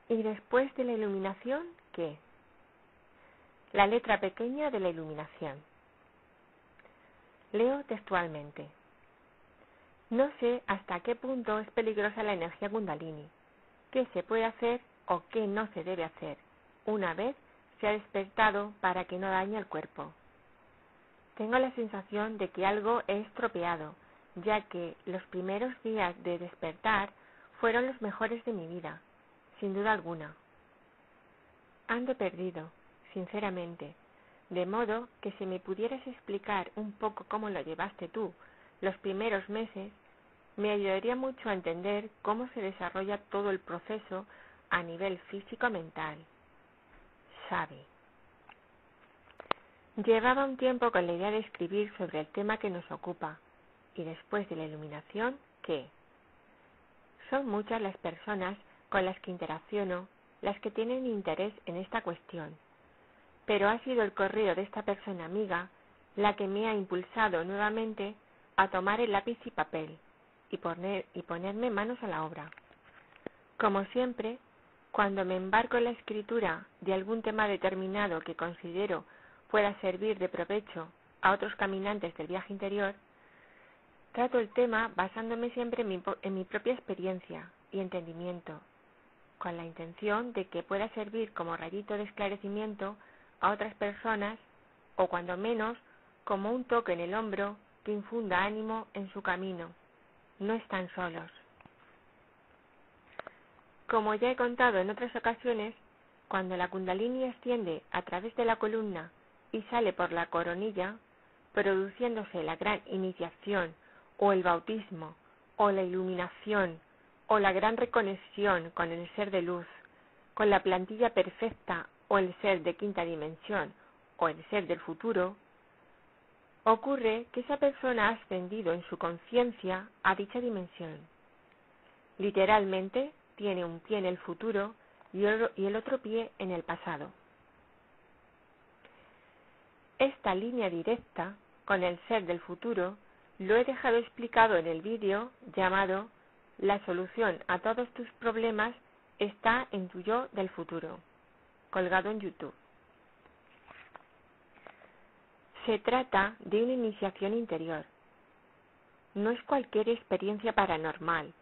¿Y después de la iluminación, qué? La letra pequeña de la iluminación. Leo textualmente. No sé hasta qué punto es peligrosa la energía Kundalini, qué se puede hacer o qué no se debe hacer, una vez se ha despertado para que no dañe el cuerpo. Tengo la sensación de que algo he estropeado, ya que los primeros días de despertar fueron los mejores de mi vida, sin duda alguna. Ando perdido, sinceramente, de modo que si me pudieras explicar un poco cómo lo llevaste tú los primeros meses, me ayudaría mucho a entender cómo se desarrolla todo el proceso a nivel físico-mental. Xavi. Llevaba un tiempo con la idea de escribir sobre el tema que nos ocupa, y después de la iluminación, ¿qué? Son muchas las personas con las que interacciono las que tienen interés en esta cuestión, pero ha sido el correo de esta persona amiga la que me ha impulsado nuevamente a tomar el lápiz y papel y ponerme manos a la obra. Como siempre, cuando me embarco en la escritura de algún tema determinado que considero pueda servir de provecho a otros caminantes del viaje interior, trato el tema basándome siempre en mi propia experiencia y entendimiento, con la intención de que pueda servir como rayito de esclarecimiento a otras personas o cuando menos como un toque en el hombro que infunda ánimo en su camino. No están solos. Como ya he contado en otras ocasiones, cuando la Kundalini asciende a través de la columna y sale por la coronilla, produciéndose la gran iniciación o el bautismo o la iluminación o la gran reconexión con el ser de luz, con la plantilla perfecta o el ser de quinta dimensión o el ser del futuro, ocurre que esa persona ha ascendido en su conciencia a dicha dimensión. Literalmente, tiene un pie en el futuro y el otro pie en el pasado. Esta línea directa con el ser del futuro lo he dejado explicado en el vídeo llamado La solución a todos tus problemas está en tu yo del futuro, colgado en YouTube. Se trata de una iniciación interior. No es cualquier experiencia paranormal,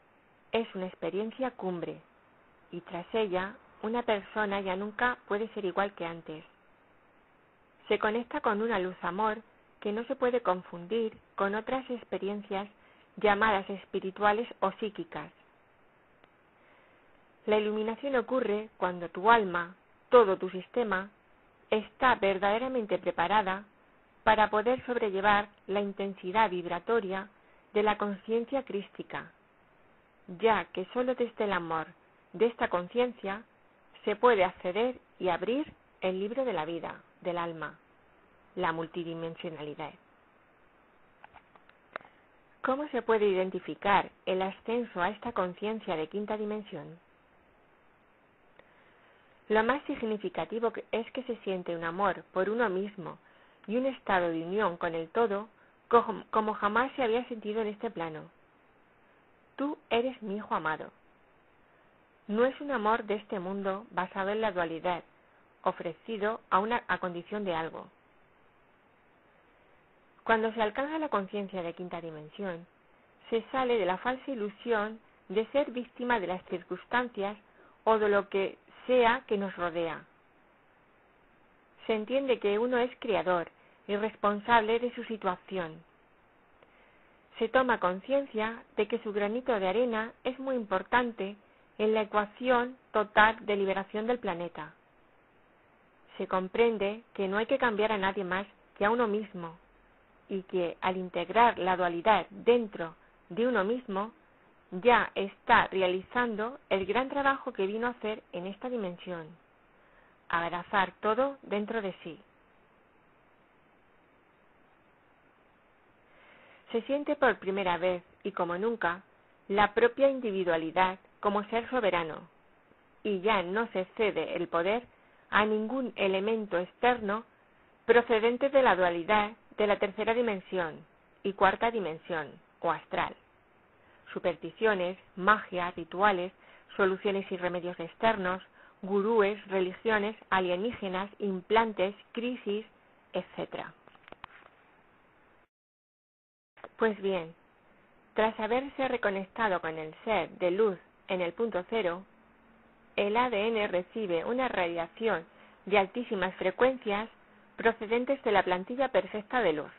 es una experiencia cumbre, y tras ella, una persona ya nunca puede ser igual que antes. Se conecta con una luz amor que no se puede confundir con otras experiencias llamadas espirituales o psíquicas. La iluminación ocurre cuando tu alma, todo tu sistema, está verdaderamente preparada para poder sobrellevar la intensidad vibratoria de la conciencia crística, ya que sólo desde el amor de esta conciencia se puede acceder y abrir el libro de la vida, del alma, la multidimensionalidad. ¿Cómo se puede identificar el ascenso a esta conciencia de quinta dimensión? Lo más significativo es que se siente un amor por uno mismo y un estado de unión con el todo como jamás se había sentido en este plano. Tú eres mi hijo amado. No es un amor de este mundo basado en la dualidad, ofrecido a condición de algo. Cuando se alcanza la conciencia de quinta dimensión, se sale de la falsa ilusión de ser víctima de las circunstancias o de lo que sea que nos rodea. Se entiende que uno es creador y responsable de su situación. Se toma conciencia de que su granito de arena es muy importante en la ecuación total de liberación del planeta. Se comprende que no hay que cambiar a nadie más que a uno mismo, y que al integrar la dualidad dentro de uno mismo, ya está realizando el gran trabajo que vino a hacer en esta dimensión, abrazar todo dentro de sí. Se siente por primera vez, y como nunca, la propia individualidad como ser soberano, y ya no se cede el poder a ningún elemento externo procedente de la dualidad de la tercera dimensión y cuarta dimensión, o astral. Supersticiones, magia, rituales, soluciones y remedios externos, gurúes, religiones, alienígenas, implantes, crisis, etc. Pues bien, tras haberse reconectado con el ser de luz en el punto cero, el ADN recibe una radiación de altísimas frecuencias procedentes de la plantilla perfecta de luz.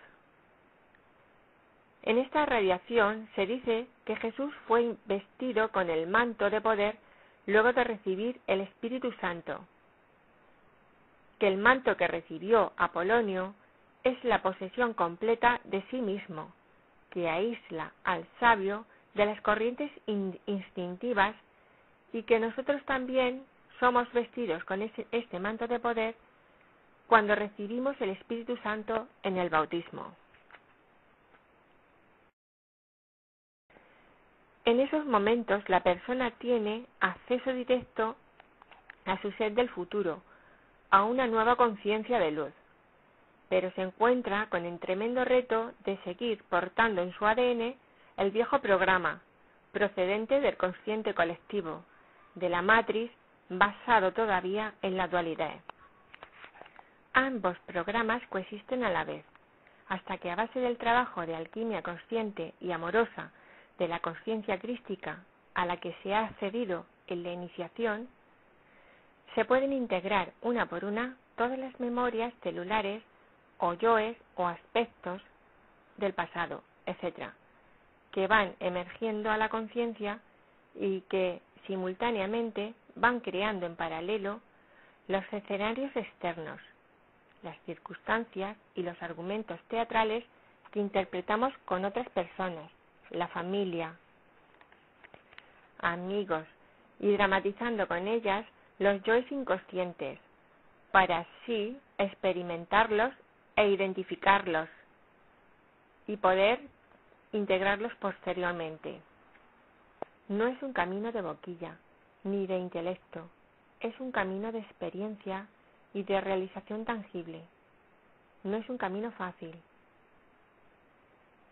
En esta radiación se dice que Jesús fue investido con el manto de poder luego de recibir el Espíritu Santo, que el manto que recibió Apolonio es la posesión completa de sí mismo, que aísla al sabio de las corrientes instintivas, y que nosotros también somos vestidos con este manto de poder cuando recibimos el Espíritu Santo en el bautismo. En esos momentos la persona tiene acceso directo a su ser del futuro, a una nueva conciencia de luz, pero se encuentra con el tremendo reto de seguir portando en su ADN el viejo programa, procedente del consciente colectivo, de la matriz basado todavía en la dualidad. Ambos programas coexisten a la vez, hasta que a base del trabajo de alquimia consciente y amorosa de la conciencia crística a la que se ha accedido en la iniciación, se pueden integrar una por una todas las memorias celulares o yoes o aspectos del pasado, etc., que van emergiendo a la conciencia y que simultáneamente van creando en paralelo los escenarios externos, las circunstancias y los argumentos teatrales que interpretamos con otras personas, la familia, amigos, y dramatizando con ellas los yoes inconscientes, para así experimentarlos e identificarlos y poder integrarlos posteriormente. No es un camino de boquilla, ni de intelecto, es un camino de experiencia y de realización tangible. No es un camino fácil.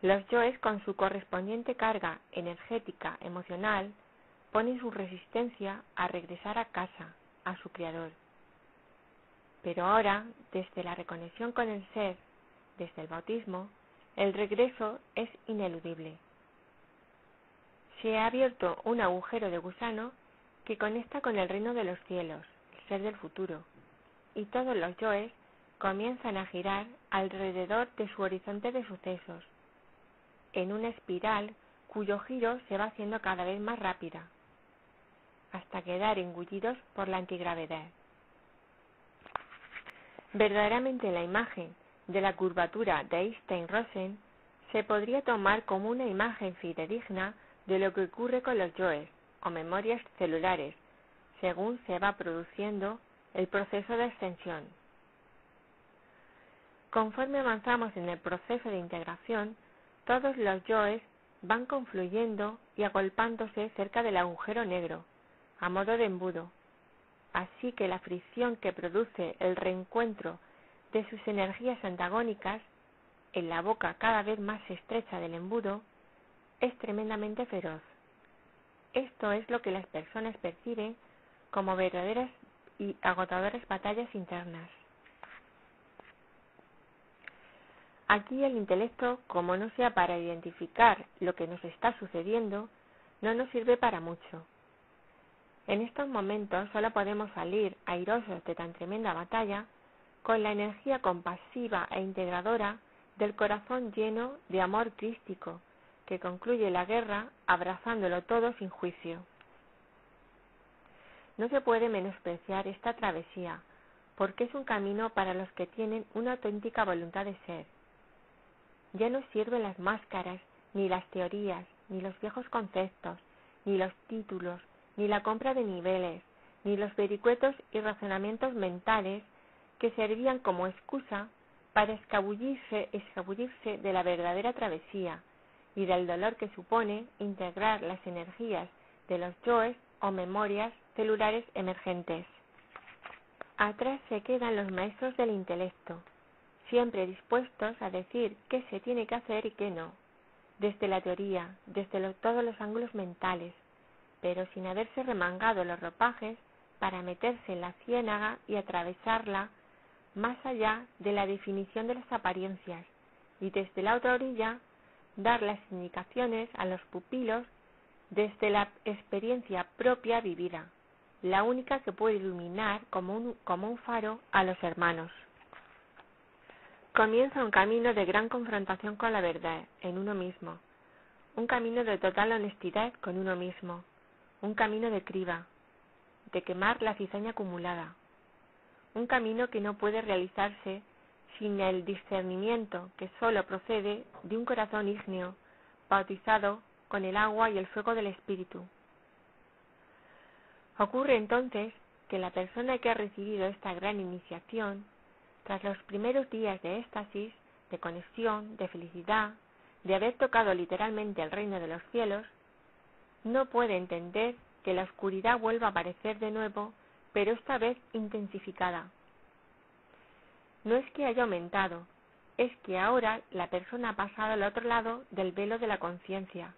Los yoes, con su correspondiente carga energética, emocional, ponen su resistencia a regresar a casa, a su creador. Pero ahora, desde la reconexión con el ser, desde el bautismo, el regreso es ineludible. Se ha abierto un agujero de gusano que conecta con el reino de los cielos, el ser del futuro, y todos los yoes comienzan a girar alrededor de su horizonte de sucesos, en una espiral cuyo giro se va haciendo cada vez más rápida, hasta quedar engullidos por la antigravedad. Verdaderamente la imagen de la curvatura de Einstein-Rosen se podría tomar como una imagen fidedigna de lo que ocurre con los yoes o memorias celulares, según se va produciendo el proceso de ascensión. Conforme avanzamos en el proceso de integración, todos los yoes van confluyendo y agolpándose cerca del agujero negro, a modo de embudo, así que la fricción que produce el reencuentro de sus energías antagónicas en la boca cada vez más estrecha del embudo es tremendamente feroz. Esto es lo que las personas perciben como verdaderas y agotadoras batallas internas. Aquí el intelecto, como no sea para identificar lo que nos está sucediendo, no nos sirve para mucho. En estos momentos solo podemos salir airosos de tan tremenda batalla con la energía compasiva e integradora del corazón lleno de amor crístico, que concluye la guerra abrazándolo todo sin juicio. No se puede menospreciar esta travesía, porque es un camino para los que tienen una auténtica voluntad de ser. Ya no sirven las máscaras, ni las teorías, ni los viejos conceptos, ni los títulos, ni la compra de niveles, ni los vericuetos y razonamientos mentales que servían como excusa para escabullirse de la verdadera travesía y del dolor que supone integrar las energías de los yoes o memorias celulares emergentes. Atrás se quedan los maestros del intelecto, siempre dispuestos a decir qué se tiene que hacer y qué no, desde la teoría, desde todos los ángulos mentales, pero sin haberse remangado los ropajes para meterse en la ciénaga y atravesarla más allá de la definición de las apariencias, y desde la otra orilla dar las indicaciones a los pupilos desde la experiencia propia vivida, la única que puede iluminar como un faro a los hermanos. Comienza un camino de gran confrontación con la verdad en uno mismo, un camino de total honestidad con uno mismo, un camino de criba, de quemar la cizaña acumulada, un camino que no puede realizarse sin el discernimiento que sólo procede de un corazón ígneo, bautizado con el agua y el fuego del Espíritu. Ocurre entonces que la persona que ha recibido esta gran iniciación, tras los primeros días de éxtasis, de conexión, de felicidad, de haber tocado literalmente el reino de los cielos, no puede entender que la oscuridad vuelva a aparecer de nuevo, pero esta vez intensificada. No es que haya aumentado, es que ahora la persona ha pasado al otro lado del velo de la conciencia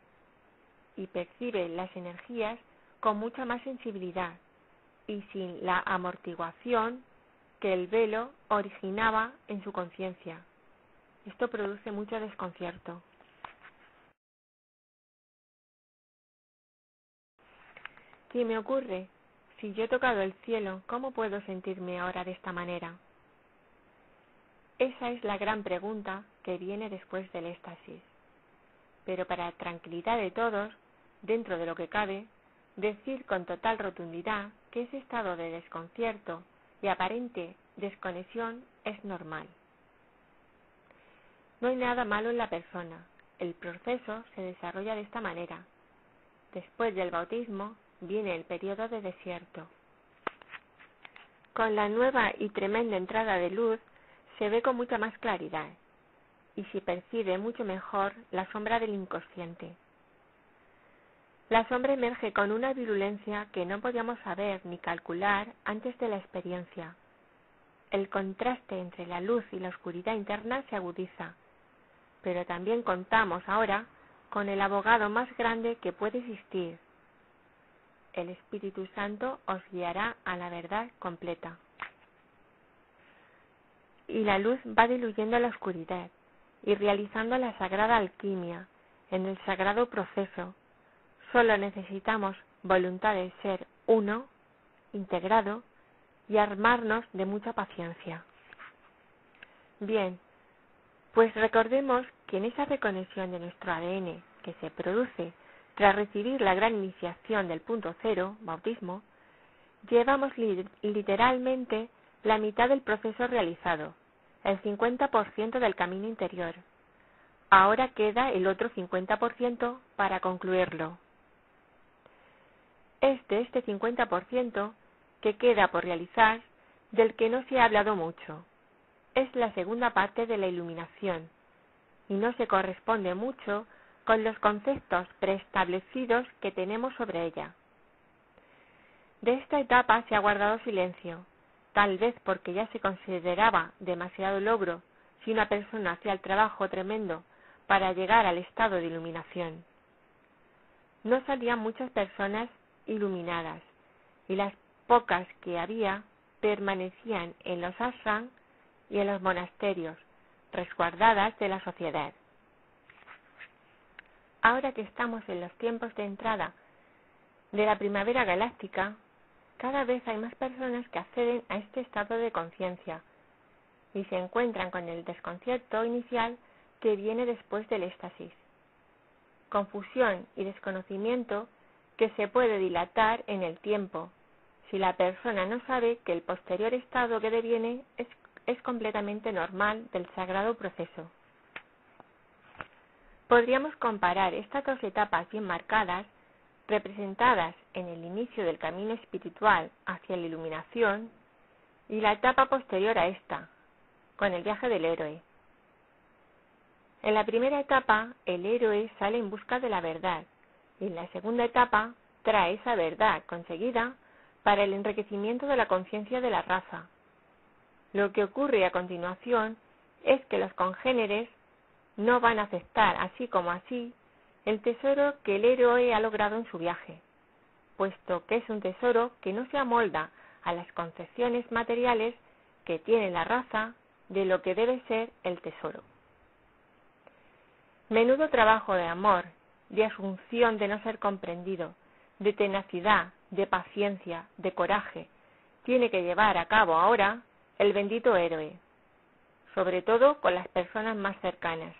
y percibe las energías con mucha más sensibilidad y sin la amortiguación que el velo originaba en su conciencia. Esto produce mucho desconcierto. ¿Qué me ocurre? Si yo he tocado el cielo, ¿cómo puedo sentirme ahora de esta manera? Esa es la gran pregunta que viene después del éxtasis. Pero para tranquilidad de todos, dentro de lo que cabe, decir con total rotundidad que ese estado de desconcierto y aparente desconexión es normal. No hay nada malo en la persona. El proceso se desarrolla de esta manera. Después del bautismo viene el periodo de desierto. Con la nueva y tremenda entrada de luz se ve con mucha más claridad y se percibe mucho mejor la sombra del inconsciente. La sombra emerge con una virulencia que no podíamos saber ni calcular antes de la experiencia. El contraste entre la luz y la oscuridad interna se agudiza, pero también contamos ahora con el abogado más grande que puede existir. El Espíritu Santo os guiará a la verdad completa. Y la luz va diluyendo la oscuridad y realizando la sagrada alquimia en el sagrado proceso. Solo necesitamos voluntad de ser uno, integrado, y armarnos de mucha paciencia. Bien, pues recordemos que en esa reconexión de nuestro ADN que se produce tras recibir la gran iniciación del punto cero, bautismo, llevamos literalmente la mitad del proceso realizado, el 50% del camino interior. Ahora queda el otro 50% para concluirlo. Es de este 50% que queda por realizar del que no se ha hablado mucho. Es la segunda parte de la iluminación y no se corresponde mucho con los conceptos preestablecidos que tenemos sobre ella. De esta etapa se ha guardado silencio, tal vez porque ya se consideraba demasiado logro si una persona hacía el trabajo tremendo para llegar al estado de iluminación. No salían muchas personas iluminadas y las pocas que había permanecían en los ashrams y en los monasterios, resguardadas de la sociedad. Ahora que estamos en los tiempos de entrada de la primavera galáctica, cada vez hay más personas que acceden a este estado de conciencia y se encuentran con el desconcierto inicial que viene después del éxtasis. Confusión y desconocimiento que se puede dilatar en el tiempo si la persona no sabe que el posterior estado que deviene es completamente normal del sagrado proceso. Podríamos comparar estas dos etapas bien marcadas, representadas en el inicio del camino espiritual hacia la iluminación, y la etapa posterior a esta, con el viaje del héroe. En la primera etapa, el héroe sale en busca de la verdad, y en la segunda etapa trae esa verdad conseguida para el enriquecimiento de la conciencia de la raza. Lo que ocurre a continuación es que los congéneres no van a aceptar así como así el tesoro que el héroe ha logrado en su viaje. puesto que es un tesoro que no se amolda a las concepciones materiales que tiene la raza de lo que debe ser el tesoro. Menudo trabajo de amor, de asunción de no ser comprendido, de tenacidad, de paciencia, de coraje, tiene que llevar a cabo ahora el bendito héroe, sobre todo con las personas más cercanas.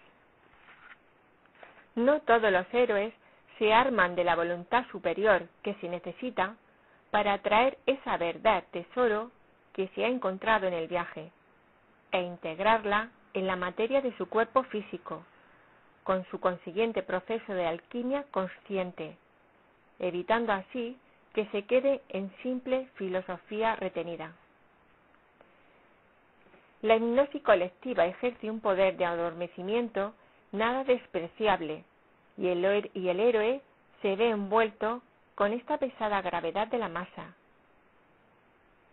No todos los héroes se arman de la voluntad superior que se necesita para traer esa verdad tesoro que se ha encontrado en el viaje e integrarla en la materia de su cuerpo físico, con su consiguiente proceso de alquimia consciente, evitando así que se quede en simple filosofía retenida. La hipnosis colectiva ejerce un poder de adormecimiento nada despreciable, y el héroe se ve envuelto con esta pesada gravedad de la masa.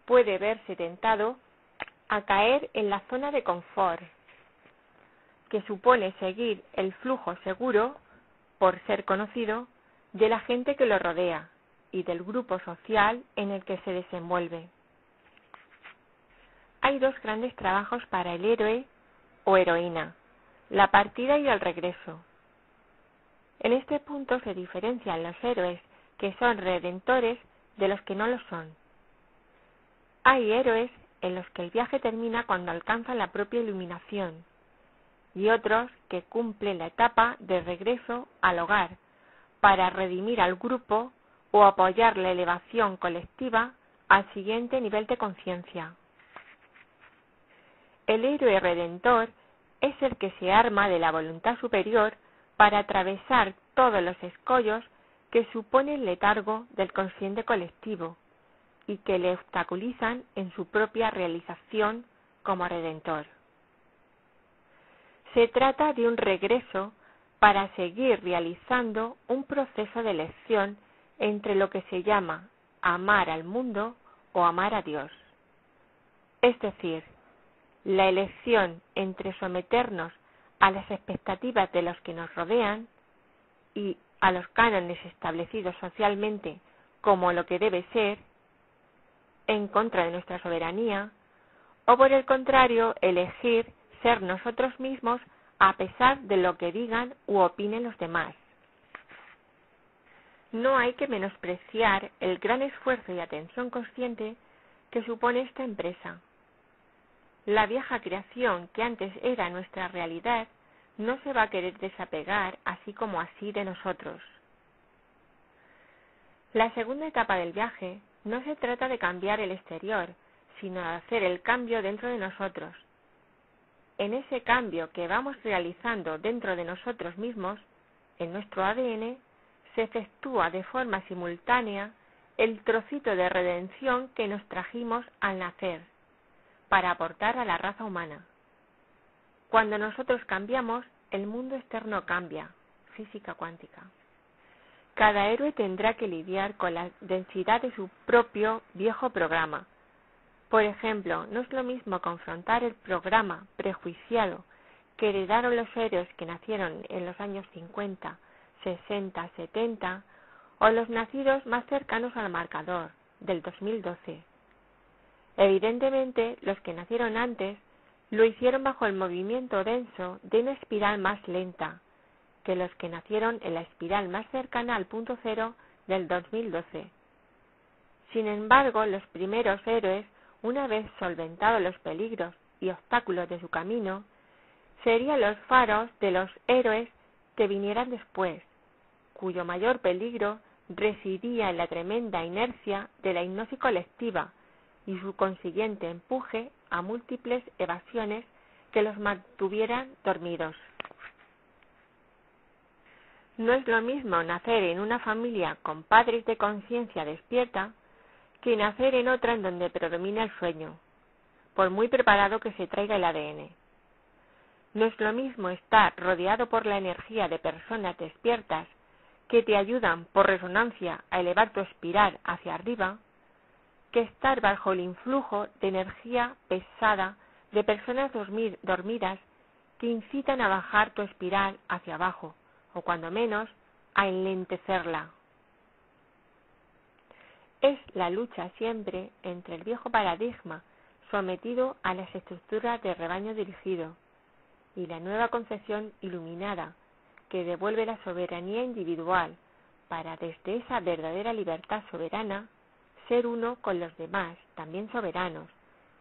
Puede verse tentado a caer en la zona de confort, que supone seguir el flujo seguro, por ser conocido, de la gente que lo rodea y del grupo social en el que se desenvuelve. Hay dos grandes trabajos para el héroe o heroína, la partida y el regreso. En este punto se diferencian los héroes que son redentores de los que no lo son. Hay héroes en los que el viaje termina cuando alcanzan la propia iluminación, y otros que cumplen la etapa de regreso al hogar para redimir al grupo o apoyar la elevación colectiva al siguiente nivel de conciencia. El héroe redentor es el que se arma de la voluntad superior para atravesar todos los escollos que supone el letargo del consciente colectivo y que le obstaculizan en su propia realización como redentor. Se trata de un regreso para seguir realizando un proceso de elección entre lo que se llama amar al mundo o amar a Dios. Es decir, la elección entre someternos a las expectativas de los que nos rodean y a los cánones establecidos socialmente como lo que debe ser, en contra de nuestra soberanía, o por el contrario, elegir ser nosotros mismos a pesar de lo que digan u opinen los demás. No hay que menospreciar el gran esfuerzo y atención consciente que supone esta empresa. La vieja creación que antes era nuestra realidad no se va a querer desapegar así como así de nosotros. La segunda etapa del viaje no se trata de cambiar el exterior, sino de hacer el cambio dentro de nosotros. En ese cambio que vamos realizando dentro de nosotros mismos, en nuestro ADN, se efectúa de forma simultánea el trocito de redención que nos trajimos al nacer, para aportar a la raza humana. Cuando nosotros cambiamos, el mundo externo cambia, física cuántica. Cada héroe tendrá que lidiar con la densidad de su propio viejo programa. Por ejemplo, no es lo mismo confrontar el programa prejuiciado que heredaron los héroes que nacieron en los años 50, 60, 70, o los nacidos más cercanos al marcador, del 2012. Evidentemente, los que nacieron antes lo hicieron bajo el movimiento denso de una espiral más lenta que los que nacieron en la espiral más cercana al punto cero del 2012. Sin embargo, los primeros héroes, una vez solventados los peligros y obstáculos de su camino, serían los faros de los héroes que vinieran después, cuyo mayor peligro residía en la tremenda inercia de la hipnosis colectiva y su consiguiente empuje a múltiples evasiones que los mantuvieran dormidos. No es lo mismo nacer en una familia con padres de conciencia despierta que nacer en otra en donde predomina el sueño, por muy preparado que se traiga el ADN. No es lo mismo estar rodeado por la energía de personas despiertas que te ayudan por resonancia a elevar tu espiral hacia arriba, que estar bajo el influjo de energía pesada de personas dormidas que incitan a bajar tu espiral hacia abajo, o cuando menos, a enlentecerla. es la lucha siempre entre el viejo paradigma sometido a las estructuras de rebaño dirigido y la nueva concepción iluminada que devuelve la soberanía individual para desde esa verdadera libertad soberana ser uno con los demás, también soberanos,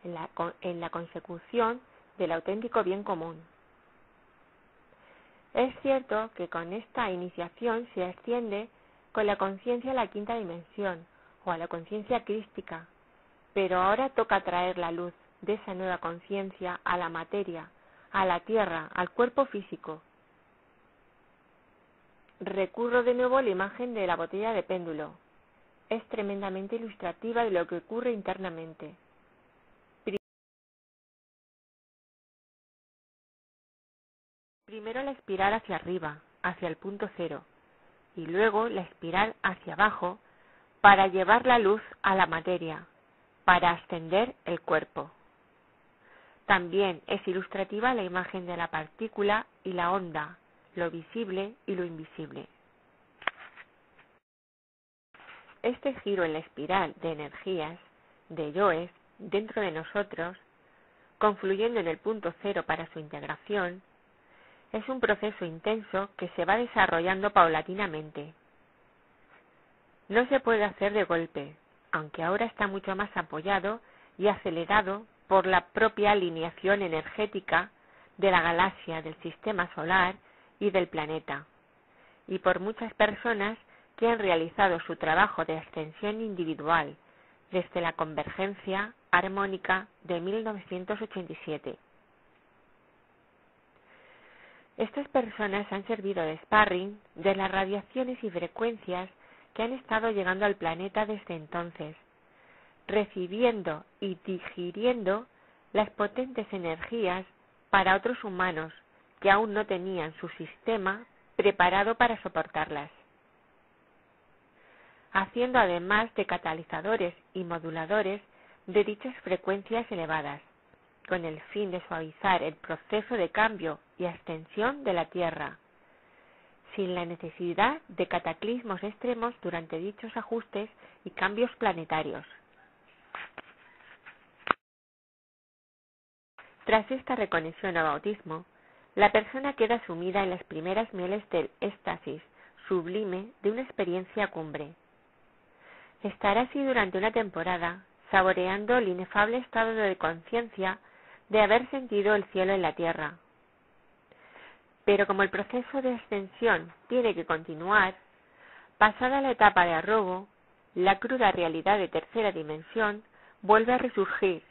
en la consecución del auténtico bien común. Es cierto que con esta iniciación se asciende con la conciencia a la quinta dimensión o a la conciencia crística, pero ahora toca traer la luz de esa nueva conciencia a la materia, a la tierra, al cuerpo físico. Recurro de nuevo a la imagen de la botella de péndulo. Es tremendamente ilustrativa de lo que ocurre internamente. Primero la espiral hacia arriba, hacia el punto cero, y luego la espiral hacia abajo para llevar la luz a la materia, para ascender el cuerpo. También es ilustrativa la imagen de la partícula y la onda, lo visible y lo invisible. Este giro en la espiral de energías, de yoes, dentro de nosotros, confluyendo en el punto cero para su integración, es un proceso intenso que se va desarrollando paulatinamente. No se puede hacer de golpe, aunque ahora está mucho más apoyado y acelerado por la propia alineación energética de la galaxia, del sistema solar y del planeta, y por muchas personas que han realizado su trabajo de ascensión individual desde la convergencia armónica de 1987. Estas personas han servido de sparring de las radiaciones y frecuencias que han estado llegando al planeta desde entonces, recibiendo y digiriendo las potentes energías para otros humanos que aún no tenían su sistema preparado para soportarlas, haciendo además de catalizadores y moduladores de dichas frecuencias elevadas, con el fin de suavizar el proceso de cambio y ascensión de la Tierra, sin la necesidad de cataclismos extremos durante dichos ajustes y cambios planetarios. Tras esta reconexión o bautismo, la persona queda sumida en las primeras mieles del éxtasis sublime de una experiencia cumbre. Estará así durante una temporada, saboreando el inefable estado de conciencia de haber sentido el cielo en la tierra. Pero como el proceso de ascensión tiene que continuar, pasada la etapa de arrobo, la cruda realidad de tercera dimensión vuelve a resurgir,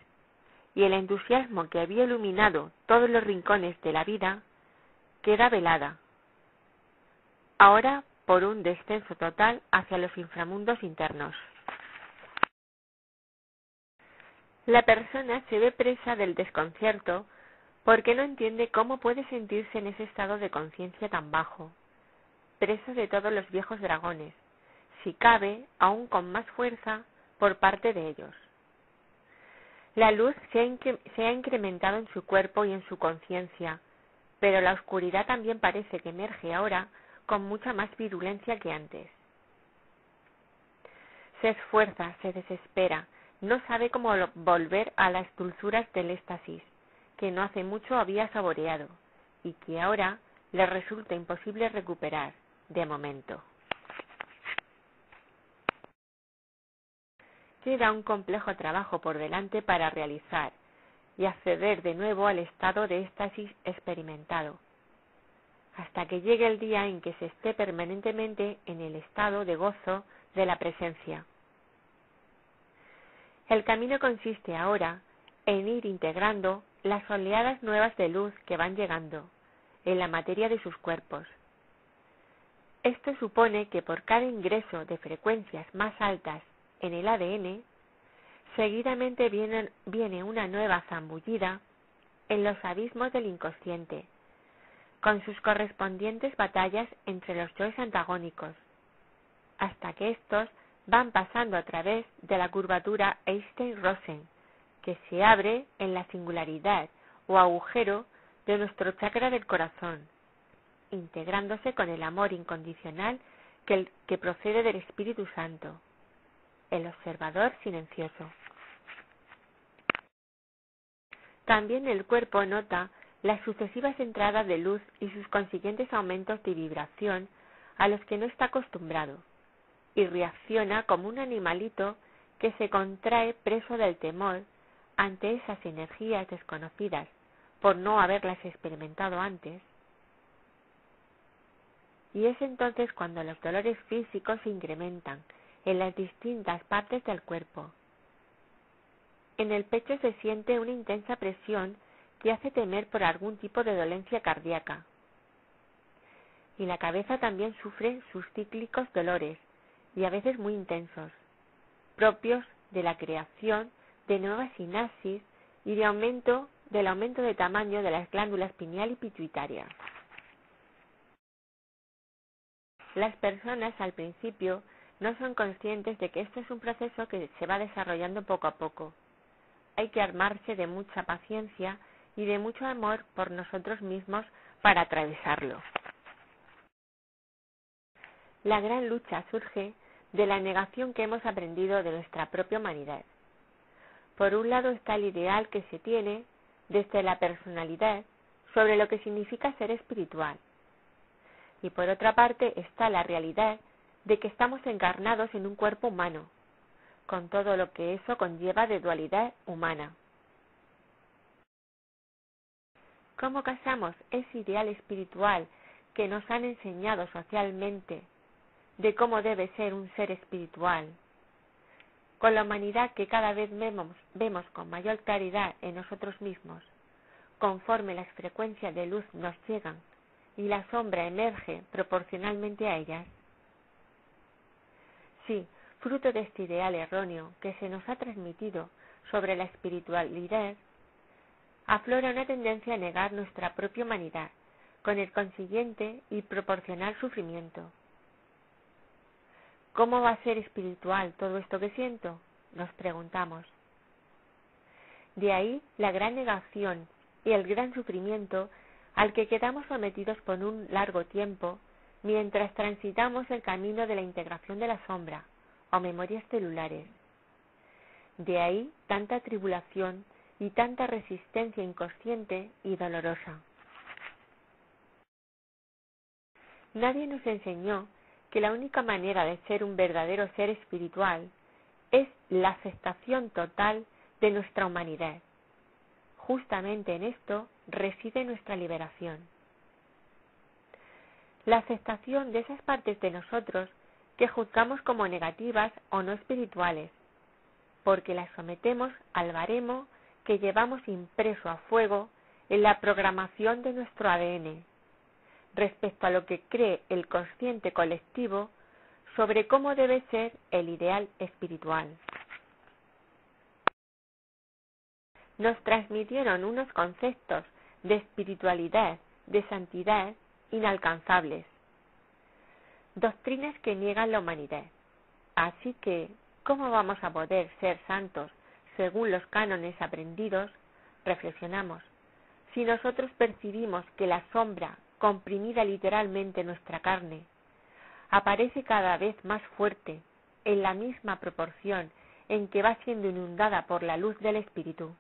y el entusiasmo que había iluminado todos los rincones de la vida queda velada, ahora por un descenso total hacia los inframundos internos. La persona se ve presa del desconcierto porque no entiende cómo puede sentirse en ese estado de conciencia tan bajo, presa de todos los viejos dragones, si cabe, aún con más fuerza por parte de ellos. La luz se ha incrementado en su cuerpo y en su conciencia, pero la oscuridad también parece que emerge ahora con mucha más virulencia que antes. Se esfuerza, se desespera, no sabe cómo volver a las dulzuras del éxtasis, que no hace mucho había saboreado, y que ahora le resulta imposible recuperar, de momento. Queda un complejo trabajo por delante para realizar y acceder de nuevo al estado de éxtasis experimentado, hasta que llegue el día en que se esté permanentemente en el estado de gozo de la presencia. El camino consiste ahora en ir integrando las oleadas nuevas de luz que van llegando en la materia de sus cuerpos. Esto supone que por cada ingreso de frecuencias más altas en el ADN, seguidamente viene una nueva zambullida en los abismos del inconsciente, con sus correspondientes batallas entre los yoes antagónicos, hasta que estos van pasando a través de la curvatura Einstein-Rosen, que se abre en la singularidad o agujero de nuestro chakra del corazón, integrándose con el amor incondicional que procede del Espíritu Santo. el observador silencioso. También el cuerpo nota las sucesivas entradas de luz y sus consiguientes aumentos de vibración a los que no está acostumbrado, y reacciona como un animalito que se contrae preso del temor ante esas energías desconocidas por no haberlas experimentado antes. Y es entonces cuando los dolores físicos se incrementan en las distintas partes del cuerpo. En el pecho se siente una intensa presión que hace temer por algún tipo de dolencia cardíaca. Y la cabeza también sufre sus cíclicos dolores, y a veces muy intensos, propios de la creación de nuevas sinapsis y del aumento de tamaño de las glándulas pineal y pituitaria. Las personas al principio no son conscientes de que esto es un proceso que se va desarrollando poco a poco. Hay que armarse de mucha paciencia y de mucho amor por nosotros mismos para atravesarlo. La gran lucha surge de la negación que hemos aprendido de nuestra propia humanidad. Por un lado está el ideal que se tiene desde la personalidad sobre lo que significa ser espiritual. Y por otra parte está la realidad de que estamos encarnados en un cuerpo humano, con todo lo que eso conlleva de dualidad humana. ¿Cómo casamos ese ideal espiritual que nos han enseñado socialmente de cómo debe ser un ser espiritual, con la humanidad que cada vez vemos con mayor claridad en nosotros mismos, conforme las frecuencias de luz nos llegan y la sombra emerge proporcionalmente a ellas? Sí, fruto de este ideal erróneo que se nos ha transmitido sobre la espiritualidad, aflora una tendencia a negar nuestra propia humanidad, con el consiguiente y proporcional sufrimiento. ¿Cómo va a ser espiritual todo esto que siento?, nos preguntamos. De ahí la gran negación y el gran sufrimiento al que quedamos sometidos por un largo tiempo mientras transitamos el camino de la integración de la sombra o memorias celulares. De ahí tanta tribulación y tanta resistencia inconsciente y dolorosa. Nadie nos enseñó que la única manera de ser un verdadero ser espiritual es la aceptación total de nuestra humanidad. Justamente en esto reside nuestra liberación. La aceptación de esas partes de nosotros que juzgamos como negativas o no espirituales, porque las sometemos al baremo que llevamos impreso a fuego en la programación de nuestro ADN, respecto a lo que cree el consciente colectivo sobre cómo debe ser el ideal espiritual. Nos transmitieron unos conceptos de espiritualidad, de santidad, inalcanzables. Doctrinas que niegan la humanidad. Así que, ¿cómo vamos a poder ser santos según los cánones aprendidos? Reflexionamos. Si nosotros percibimos que la sombra, comprimida literalmente en nuestra carne, aparece cada vez más fuerte, en la misma proporción en que va siendo inundada por la luz del Espíritu.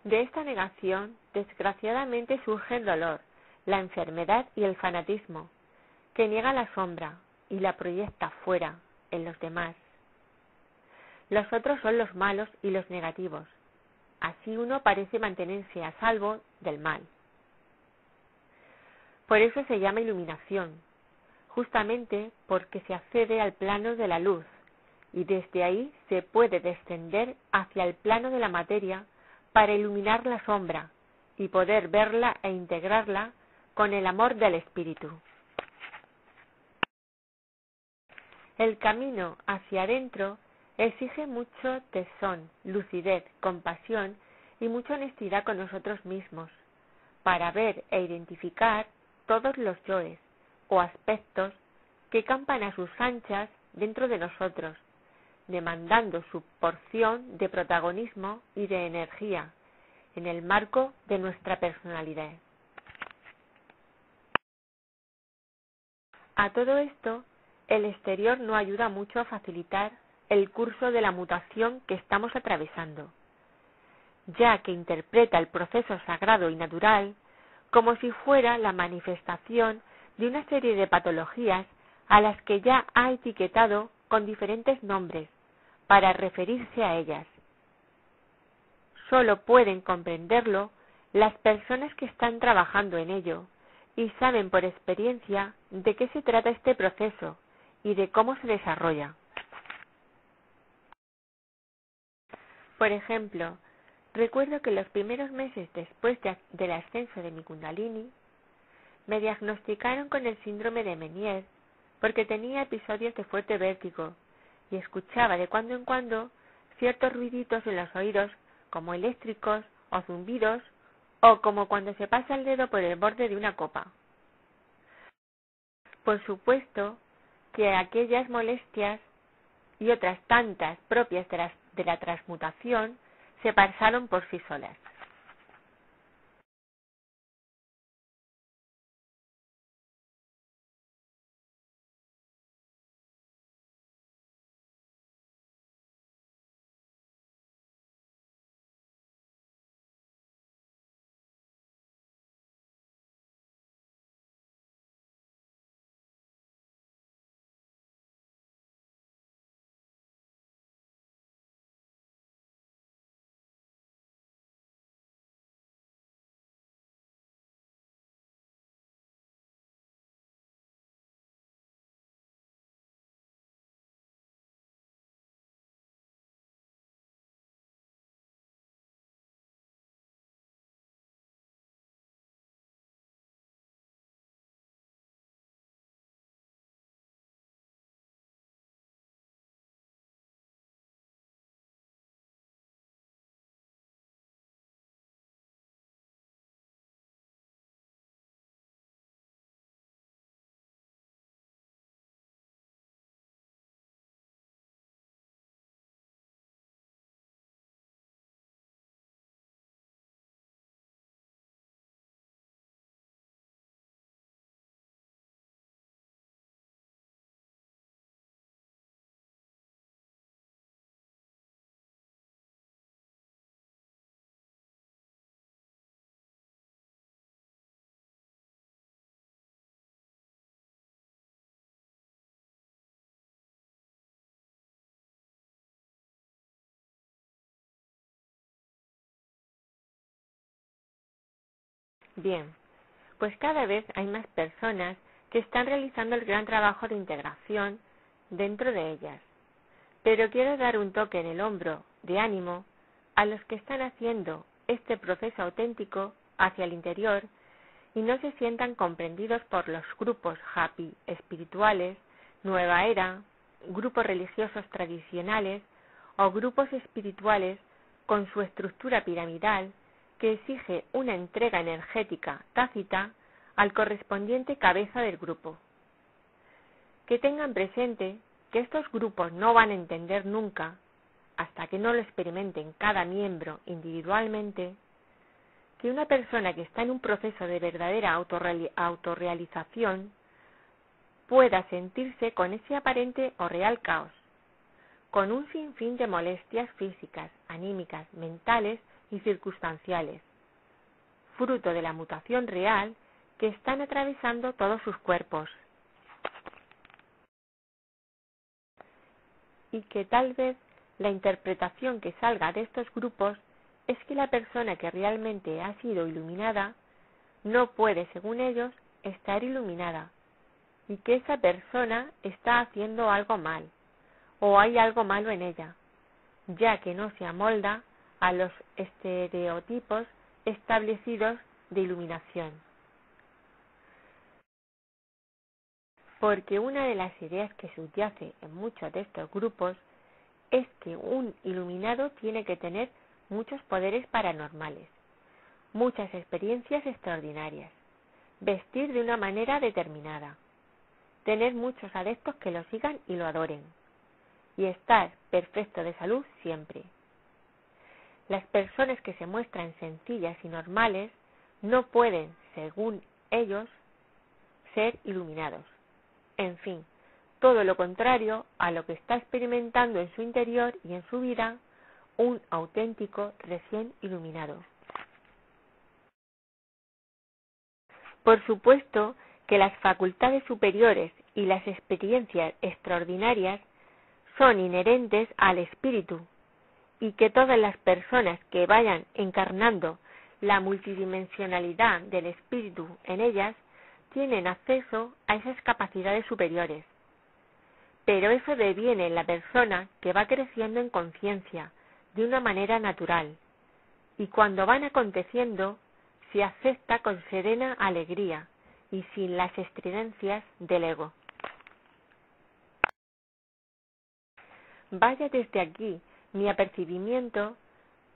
De esta negación, desgraciadamente, surge el dolor, la enfermedad y el fanatismo, que niega la sombra y la proyecta fuera, en los demás. Los otros son los malos y los negativos. Así uno parece mantenerse a salvo del mal. Por eso se llama iluminación, justamente porque se accede al plano de la luz, y desde ahí se puede descender hacia el plano de la materia para iluminar la sombra y poder verla e integrarla con el amor del Espíritu. El camino hacia adentro exige mucho tesón, lucidez, compasión y mucha honestidad con nosotros mismos, para ver e identificar todos los yoes o aspectos que campan a sus anchas dentro de nosotros, demandando su porción de protagonismo y de energía en el marco de nuestra personalidad. A todo esto, el exterior no ayuda mucho a facilitar el curso de la mutación que estamos atravesando, ya que interpreta el proceso sagrado y natural como si fuera la manifestación de una serie de patologías a las que ya ha etiquetado con diferentes nombres para referirse a ellas. Solo pueden comprenderlo las personas que están trabajando en ello y saben por experiencia de qué se trata este proceso y de cómo se desarrolla. Por ejemplo, recuerdo que los primeros meses después del ascenso de mi Kundalini, me diagnosticaron con el síndrome de Meniere porque tenía episodios de fuerte vértigo y escuchaba de cuando en cuando ciertos ruiditos en los oídos como eléctricos o zumbidos o como cuando se pasa el dedo por el borde de una copa. Por supuesto que aquellas molestias y otras tantas propias de la transmutación se pasaron por sí solas. Bien, pues cada vez hay más personas que están realizando el gran trabajo de integración dentro de ellas. Pero quiero dar un toque en el hombro de ánimo a los que están haciendo este proceso auténtico hacia el interior y no se sientan comprendidos por los grupos happy espirituales, nueva era, grupos religiosos tradicionales o grupos espirituales con su estructura piramidal que exige una entrega energética tácita al correspondiente cabeza del grupo. Que tengan presente que estos grupos no van a entender nunca, hasta que no lo experimenten cada miembro individualmente, que una persona que está en un proceso de verdadera autorrealización pueda sentirse con ese aparente o real caos, con un sinfín de molestias físicas, anímicas, mentales y circunstanciales, fruto de la mutación real que están atravesando todos sus cuerpos, y que tal vez la interpretación que salga de estos grupos es que la persona que realmente ha sido iluminada no puede, según ellos, estar iluminada, y que esa persona está haciendo algo mal, o hay algo malo en ella, ya que no se amolda a los estereotipos establecidos de iluminación. Porque una de las ideas que subyace en muchos de estos grupos es que un iluminado tiene que tener muchos poderes paranormales, muchas experiencias extraordinarias, vestir de una manera determinada, tener muchos adeptos que lo sigan y lo adoren, y estar perfecto de salud siempre. Las personas que se muestran sencillas y normales no pueden, según ellos, ser iluminados. En fin, todo lo contrario a lo que está experimentando en su interior y en su vida un auténtico recién iluminado. Por supuesto que las facultades superiores y las experiencias extraordinarias son inherentes al espíritu y que todas las personas que vayan encarnando la multidimensionalidad del espíritu en ellas tienen acceso a esas capacidades superiores. Pero eso deviene en la persona que va creciendo en conciencia de una manera natural, y cuando van aconteciendo se acepta con serena alegría y sin las estridencias del ego. Vaya desde aquí mi apercibimiento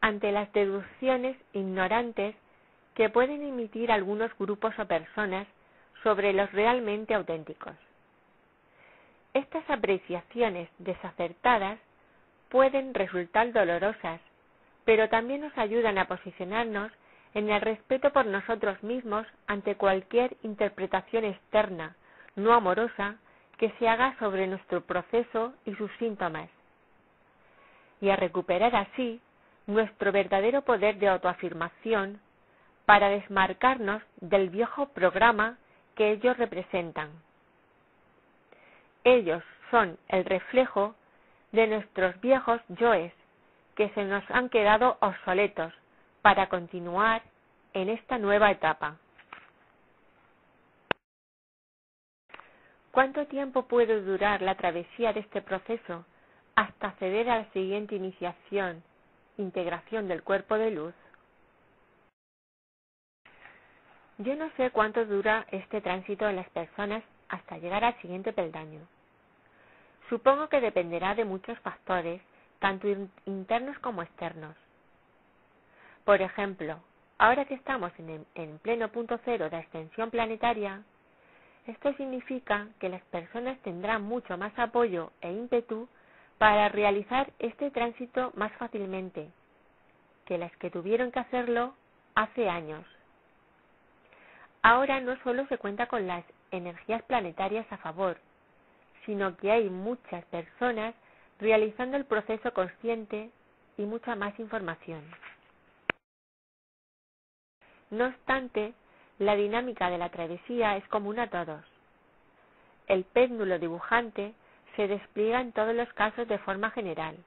ante las deducciones ignorantes que pueden emitir algunos grupos o personas sobre los realmente auténticos. Estas apreciaciones desacertadas pueden resultar dolorosas, pero también nos ayudan a posicionarnos en el respeto por nosotros mismos ante cualquier interpretación externa, no amorosa, que se haga sobre nuestro proceso y sus síntomas, y a recuperar así nuestro verdadero poder de autoafirmación para desmarcarnos del viejo programa que ellos representan. Ellos son el reflejo de nuestros viejos yoes que se nos han quedado obsoletos para continuar en esta nueva etapa. ¿Cuánto tiempo puede durar la travesía de este proceso hasta acceder a la siguiente iniciación, integración del cuerpo de luz? Yo no sé cuánto dura este tránsito en las personas hasta llegar al siguiente peldaño. Supongo que dependerá de muchos factores, tanto internos como externos. Por ejemplo, ahora que estamos en pleno punto cero de ascensión planetaria, esto significa que las personas tendrán mucho más apoyo e ímpetu para realizar este tránsito más fácilmente que las que tuvieron que hacerlo hace años. Ahora no solo se cuenta con las energías planetarias a favor, sino que hay muchas personas realizando el proceso consciente y mucha más información. No obstante, la dinámica de la travesía es común a todos. El péndulo dibujante se despliega en todos los casos de forma general,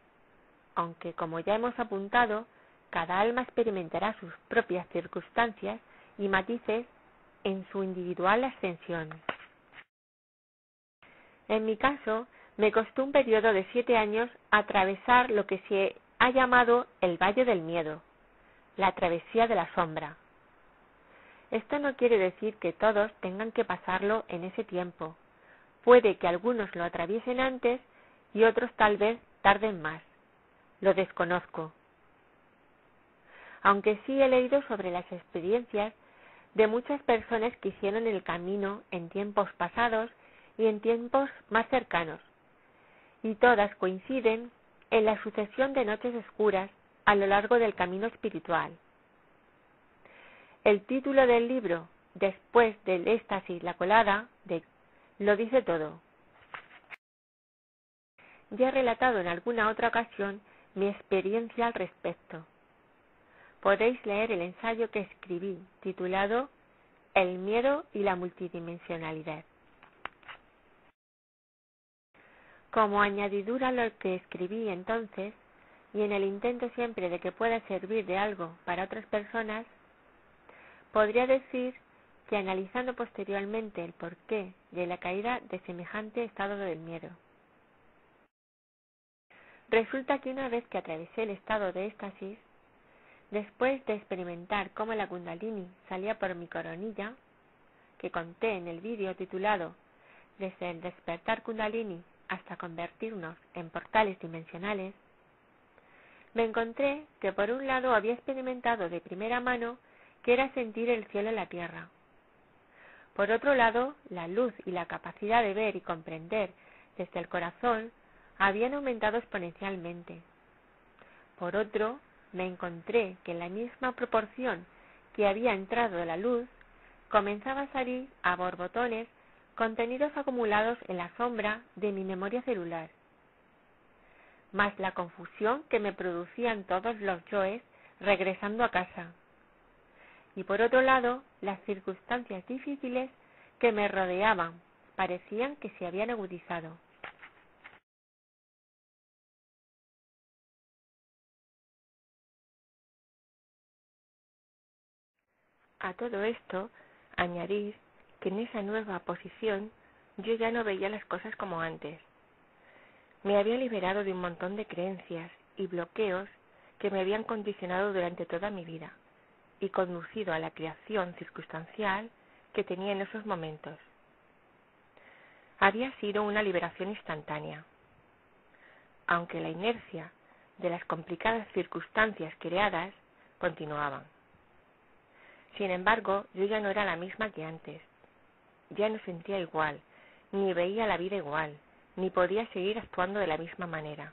aunque, como ya hemos apuntado, cada alma experimentará sus propias circunstancias y matices en su individual ascensión. En mi caso, me costó un periodo de 7 años atravesar lo que se ha llamado el Valle del Miedo, la travesía de la sombra. Esto no quiere decir que todos tengan que pasarlo en ese tiempo. Puede que algunos lo atraviesen antes y otros tal vez tarden más. Lo desconozco. Aunque sí he leído sobre las experiencias de muchas personas que hicieron el camino en tiempos pasados y en tiempos más cercanos, y todas coinciden en la sucesión de noches oscuras a lo largo del camino espiritual. El título del libro, Después del éxtasis, la colada, lo dice todo. Ya he relatado en alguna otra ocasión mi experiencia al respecto. Podéis leer el ensayo que escribí, titulado El miedo y la multidimensionalidad. Como añadidura a lo que escribí entonces, y en el intento siempre de que pueda servir de algo para otras personas, podría decir que analizando posteriormente el porqué de la caída de semejante estado del miedo, resulta que una vez que atravesé el estado de éxtasis, después de experimentar cómo la Kundalini salía por mi coronilla, que conté en el vídeo titulado Desde el despertar Kundalini hasta convertirnos en portales dimensionales, me encontré que por un lado había experimentado de primera mano que era sentir el cielo en la tierra. Por otro lado, la luz y la capacidad de ver y comprender desde el corazón habían aumentado exponencialmente. Por otro, me encontré que en la misma proporción que había entrado la luz, comenzaba a salir a borbotones contenidos acumulados en la sombra de mi memoria celular, más la confusión que me producían todos los yoes regresando a casa, y por otro lado, las circunstancias difíciles que me rodeaban parecían que se habían agudizado. A todo esto, añadir que en esa nueva posición yo ya no veía las cosas como antes. Me había liberado de un montón de creencias y bloqueos que me habían condicionado durante toda mi vida y conducido a la creación circunstancial que tenía en esos momentos. Había sido una liberación instantánea, aunque la inercia de las complicadas circunstancias creadas continuaban. Sin embargo, yo ya no era la misma que antes. Ya no sentía igual, ni veía la vida igual, ni podía seguir actuando de la misma manera.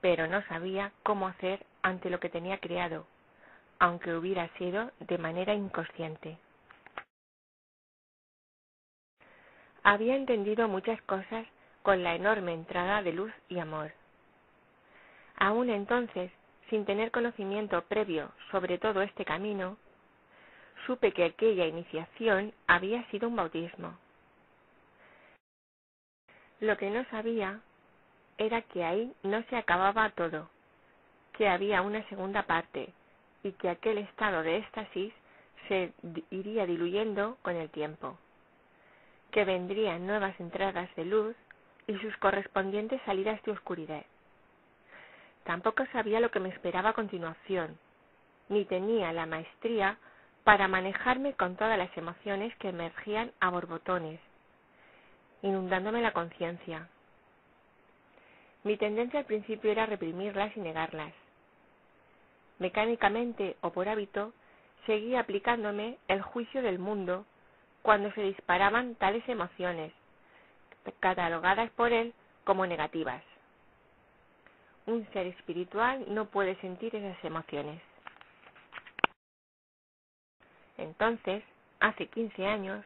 Pero no sabía cómo hacer ante lo que tenía creado, aunque hubiera sido de manera inconsciente. Había entendido muchas cosas con la enorme entrada de luz y amor. Aún entonces, sin tener conocimiento previo sobre todo este camino, supe que aquella iniciación había sido un bautismo. Lo que no sabía era que ahí no se acababa todo, que había una segunda parte y que aquel estado de éxtasis se iría diluyendo con el tiempo, que vendrían nuevas entradas de luz y sus correspondientes salidas de oscuridad. Tampoco sabía lo que me esperaba a continuación, ni tenía la maestría para manejarme con todas las emociones que emergían a borbotones, inundándome la conciencia. Mi tendencia al principio era reprimirlas y negarlas. Mecánicamente o por hábito, seguía aplicándome el juicio del mundo cuando se disparaban tales emociones, catalogadas por él como negativas. Un ser espiritual no puede sentir esas emociones. Entonces, hace 15 años,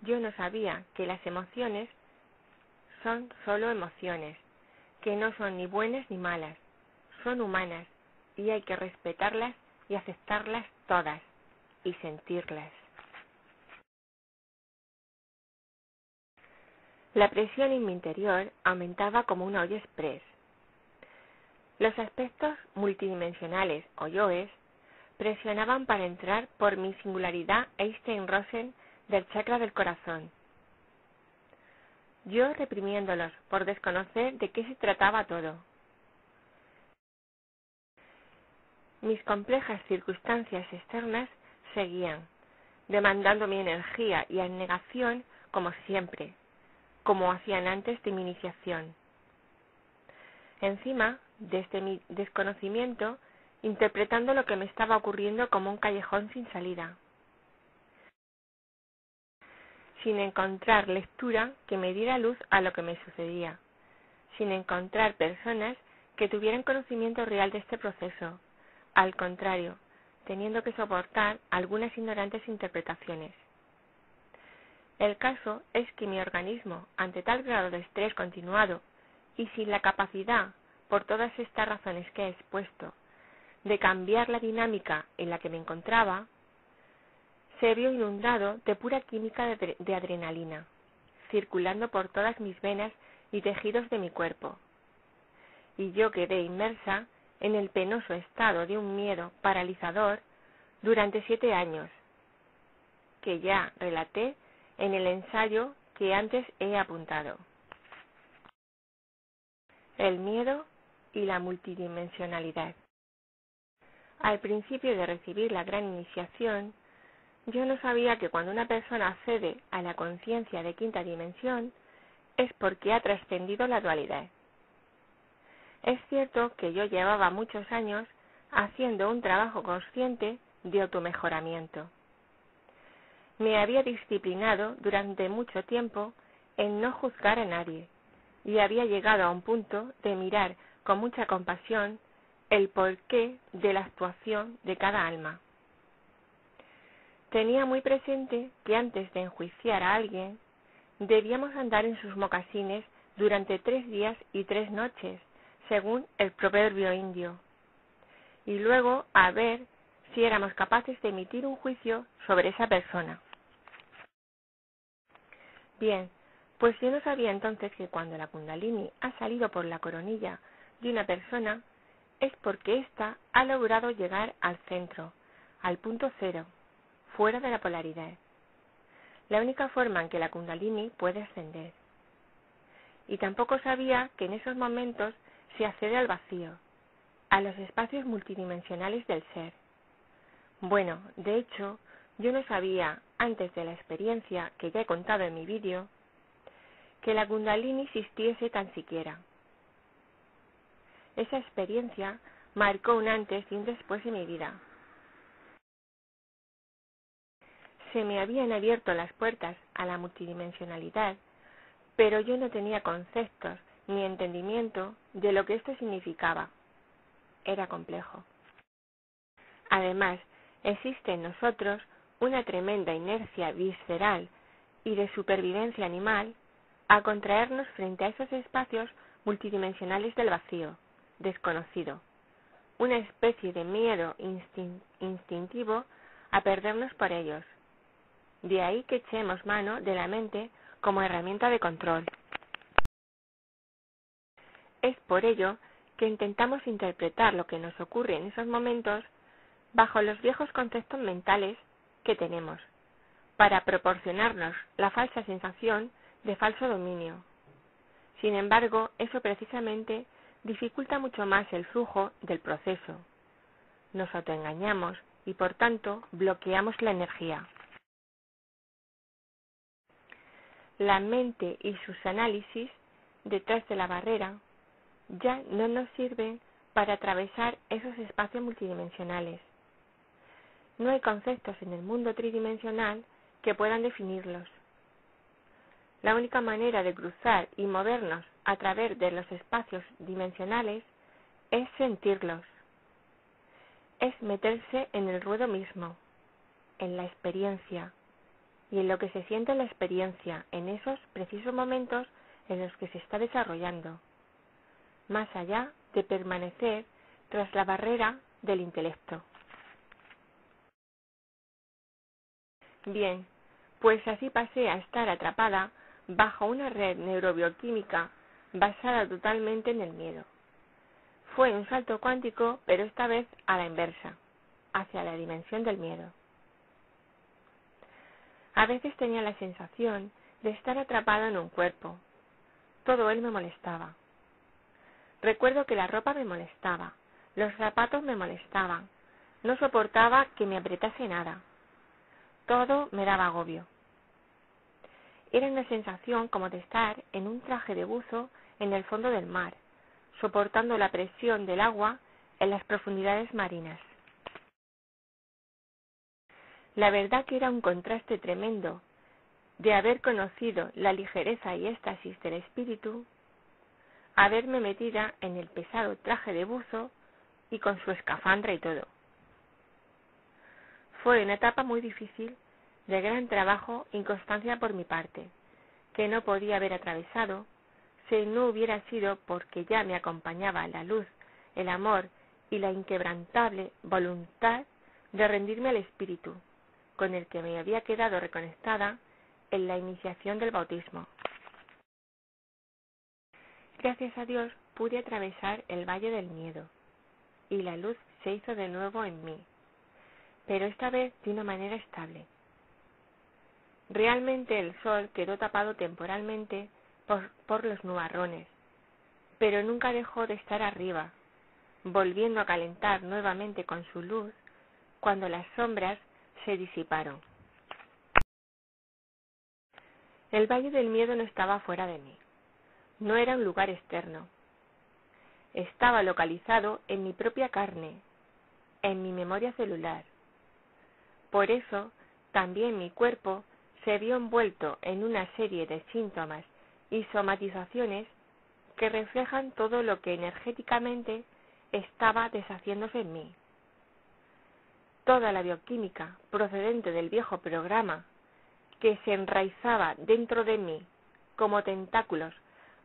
yo no sabía que las emociones son solo emociones, que no son ni buenas ni malas, son humanas y hay que respetarlas y aceptarlas todas y sentirlas. La presión en mi interior aumentaba como una olla express. Los aspectos multidimensionales o yoes presionaban para entrar por mi singularidad Einstein-Rosen del chakra del corazón. Yo reprimiéndolos por desconocer de qué se trataba todo. Mis complejas circunstancias externas seguían, demandando mi energía y abnegación como siempre, como hacían antes de mi iniciación. Encima, desde mi desconocimiento, interpretando lo que me estaba ocurriendo como un callejón sin salida, sin encontrar lectura que me diera luz a lo que me sucedía, sin encontrar personas que tuvieran conocimiento real de este proceso, al contrario, teniendo que soportar algunas ignorantes interpretaciones. El caso es que mi organismo, ante tal grado de estrés continuado y sin la capacidad, por todas estas razones que he expuesto, de cambiar la dinámica en la que me encontraba, se vio inundado de pura química de adrenalina, circulando por todas mis venas y tejidos de mi cuerpo. Y yo quedé inmersa en el penoso estado de un miedo paralizador durante 7 años, que ya relaté en el ensayo que antes he apuntado. El miedo y la multidimensionalidad. Al principio de recibir la gran iniciación, yo no sabía que cuando una persona accede a la conciencia de quinta dimensión es porque ha trascendido la dualidad. Es cierto que yo llevaba muchos años haciendo un trabajo consciente de automejoramiento. Me había disciplinado durante mucho tiempo en no juzgar a nadie y había llegado a un punto de mirar con mucha compasión el porqué de la actuación de cada alma. Tenía muy presente que antes de enjuiciar a alguien, debíamos andar en sus mocasines durante 3 días y 3 noches, según el proverbio indio, y luego a ver si éramos capaces de emitir un juicio sobre esa persona. Bien, pues yo no sabía entonces que cuando la Kundalini ha salido por la coronilla de una persona, es porque ésta ha logrado llegar al centro, al punto cero, fuera de la polaridad. La única forma en que la Kundalini puede ascender. Y tampoco sabía que en esos momentos se accede al vacío, a los espacios multidimensionales del ser. Bueno, de hecho, yo no sabía, antes de la experiencia que ya he contado en mi vídeo, que la Kundalini existiese tan siquiera. Esa experiencia marcó un antes y un después en mi vida. Se me habían abierto las puertas a la multidimensionalidad, pero yo no tenía conceptos ni entendimiento de lo que esto significaba. Era complejo. Además, existe en nosotros una tremenda inercia visceral y de supervivencia animal a contraernos frente a esos espacios multidimensionales del vacío, desconocido, una especie de miedo instintivo a perdernos por ellos. De ahí que echemos mano de la mente como herramienta de control. Es por ello que intentamos interpretar lo que nos ocurre en esos momentos bajo los viejos conceptos mentales que tenemos, para proporcionarnos la falsa sensación de falso dominio. Sin embargo, eso precisamente dificulta mucho más el flujo del proceso. Nos autoengañamos y por tanto bloqueamos la energía. La mente y sus análisis detrás de la barrera ya no nos sirven para atravesar esos espacios multidimensionales. No hay conceptos en el mundo tridimensional que puedan definirlos. La única manera de cruzar y movernos a través de los espacios dimensionales es sentirlos. Es meterse en el ruedo mismo, en la experiencia, y en lo que se siente en la experiencia en esos precisos momentos en los que se está desarrollando, más allá de permanecer tras la barrera del intelecto. Bien, pues así pasé a estar atrapada bajo una red neurobioquímica basada totalmente en el miedo. Fue un salto cuántico, pero esta vez a la inversa, hacia la dimensión del miedo. A veces tenía la sensación de estar atrapado en un cuerpo. Todo él me molestaba. Recuerdo que la ropa me molestaba, los zapatos me molestaban, no soportaba que me apretase nada. Todo me daba agobio. Era una sensación como de estar en un traje de buzo en el fondo del mar, soportando la presión del agua en las profundidades marinas. La verdad que era un contraste tremendo de haber conocido la ligereza y éxtasis del espíritu, a verme metida en el pesado traje de buzo y con su escafandra y todo. Fue una etapa muy difícil, de gran trabajo y constancia por mi parte, que no podía haber atravesado si no hubiera sido porque ya me acompañaba la luz, el amor y la inquebrantable voluntad de rendirme al espíritu, con el que me había quedado reconectada en la iniciación del bautismo. Gracias a Dios pude atravesar el valle del miedo, y la luz se hizo de nuevo en mí, pero esta vez de una manera estable. Realmente el sol quedó tapado temporalmente por los nubarrones, pero nunca dejó de estar arriba, volviendo a calentar nuevamente con su luz cuando las sombras se disiparon. El valle del miedo no estaba fuera de mí, no era un lugar externo. Estaba localizado en mi propia carne, en mi memoria celular. Por eso, también mi cuerpo se vio envuelto en una serie de síntomas y somatizaciones que reflejan todo lo que energéticamente estaba deshaciéndose en mí. toda la bioquímica procedente del viejo programa que se enraizaba dentro de mí como tentáculos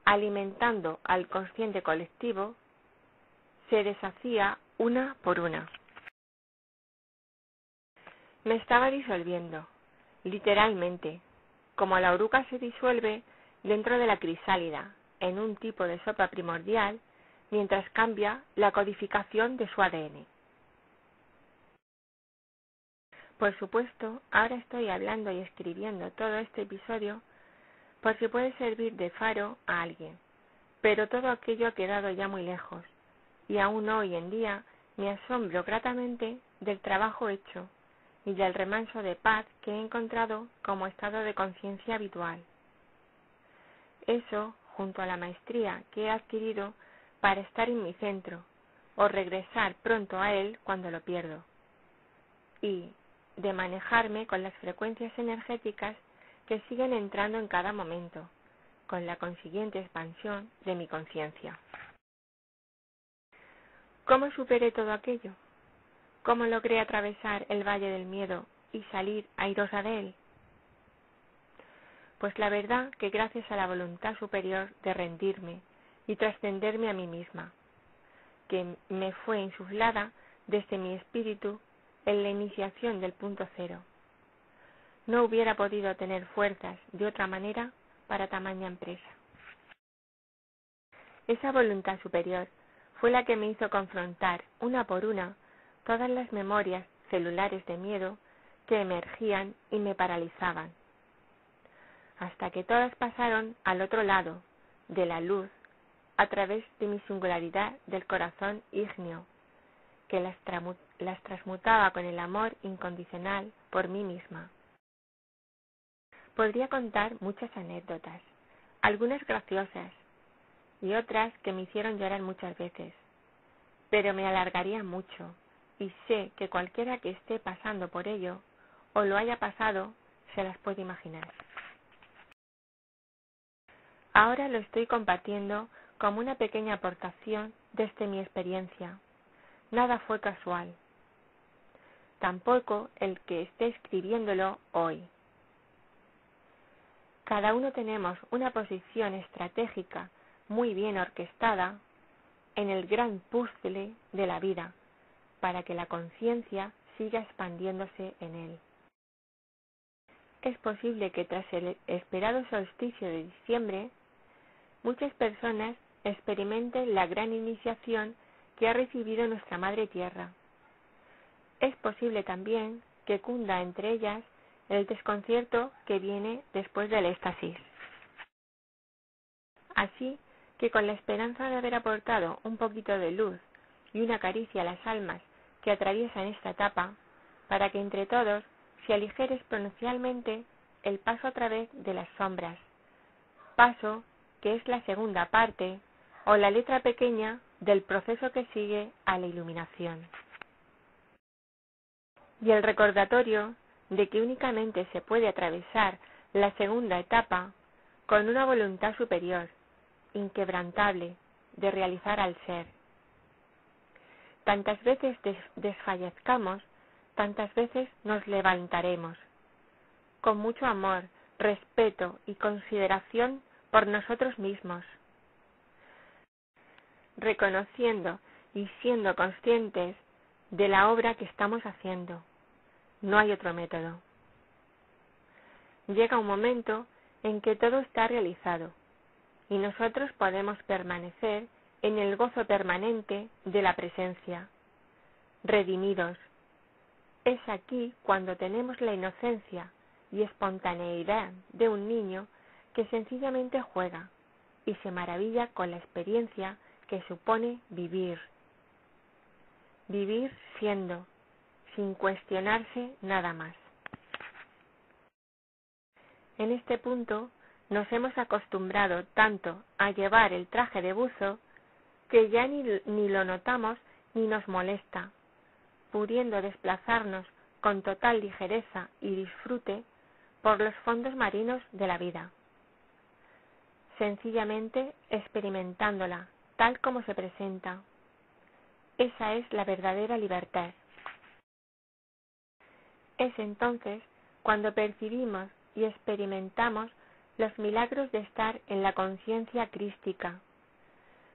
alimentando al consciente colectivo, se deshacía una por una. Me estaba disolviendo, literalmente, como la oruga se disuelve dentro de la crisálida, en un tipo de sopa primordial, mientras cambia la codificación de su ADN. Por supuesto, ahora estoy hablando y escribiendo todo este episodio por si puede servir de faro a alguien, pero todo aquello ha quedado ya muy lejos, y aún hoy en día me asombro gratamente del trabajo hecho y del remanso de paz que he encontrado como estado de conciencia habitual. Eso, junto a la maestría que he adquirido para estar en mi centro, o regresar pronto a él cuando lo pierdo, y de manejarme con las frecuencias energéticas que siguen entrando en cada momento, con la consiguiente expansión de mi conciencia. ¿Cómo superé todo aquello? ¿Cómo logré atravesar el valle del miedo y salir airosa de él? Pues la verdad que gracias a la voluntad superior de rendirme y trascenderme a mí misma, que me fue insuflada desde mi espíritu en la iniciación del punto cero. No hubiera podido tener fuerzas de otra manera para tamaña empresa. Esa voluntad superior fue la que me hizo confrontar una por una todas las memorias celulares de miedo que emergían y me paralizaban, hasta que todas pasaron al otro lado de la luz a través de mi singularidad del corazón ígneo, que las transmutaba con el amor incondicional por mí misma. Podría contar muchas anécdotas, algunas graciosas y otras que me hicieron llorar muchas veces, pero me alargaría mucho y sé que cualquiera que esté pasando por ello o lo haya pasado se las puede imaginar. Ahora lo estoy compartiendo como una pequeña aportación desde mi experiencia. Nada fue casual. Tampoco el que esté escribiéndolo hoy. Cada uno tenemos una posición estratégica muy bien orquestada en el gran puzzle de la vida para que la conciencia siga expandiéndose en él. Es posible que tras el esperado solsticio de diciembre, muchas personas experimenten la gran iniciación que ha recibido nuestra Madre Tierra. Es posible también que cunda entre ellas el desconcierto que viene después del éxtasis. Así que con la esperanza de haber aportado un poquito de luz y una caricia a las almas que atraviesan esta etapa, para que entre todos se aligere exponencialmente el paso a través de las sombras, paso que es la segunda parte o la letra pequeña del proceso que sigue a la iluminación. Y el recordatorio de que únicamente se puede atravesar la segunda etapa con una voluntad superior, inquebrantable, de realizar al ser. Tantas veces desfallezcamos, tantas veces nos levantaremos, con mucho amor, respeto y consideración por nosotros mismos, reconociendo y siendo conscientes de la obra que estamos haciendo. No hay otro método. Llega un momento en que todo está realizado y nosotros podemos permanecer en el gozo permanente de la presencia, redimidos. Es aquí cuando tenemos la inocencia y espontaneidad de un niño que sencillamente juega y se maravilla con la experiencia que supone vivir. Vivir siendo, sin cuestionarse nada más. En este punto nos hemos acostumbrado tanto a llevar el traje de buzo que ya ni lo notamos ni nos molesta, pudiendo desplazarnos con total ligereza y disfrute por los fondos marinos de la vida, sencillamente experimentándola tal como se presenta. Esa es la verdadera libertad. Es entonces cuando percibimos y experimentamos los milagros de estar en la conciencia crística,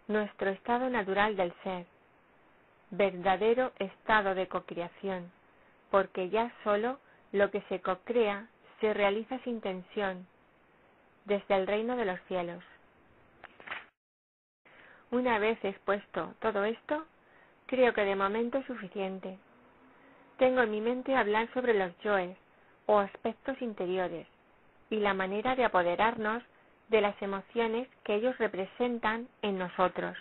nuestro estado natural del ser, verdadero estado de cocreación, porque ya solo lo que se cocrea se realiza sin tensión, desde el reino de los cielos. Una vez expuesto todo esto, creo que de momento es suficiente. Tengo en mi mente hablar sobre los yoes o aspectos interiores y la manera de apoderarnos de las emociones que ellos representan en nosotros.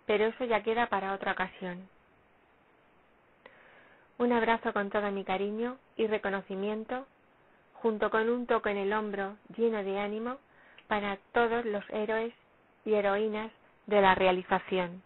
Pero eso ya queda para otra ocasión. Un abrazo con todo mi cariño y reconocimiento, junto con un toque en el hombro lleno de ánimo para todos los héroes y heroínas de la realización.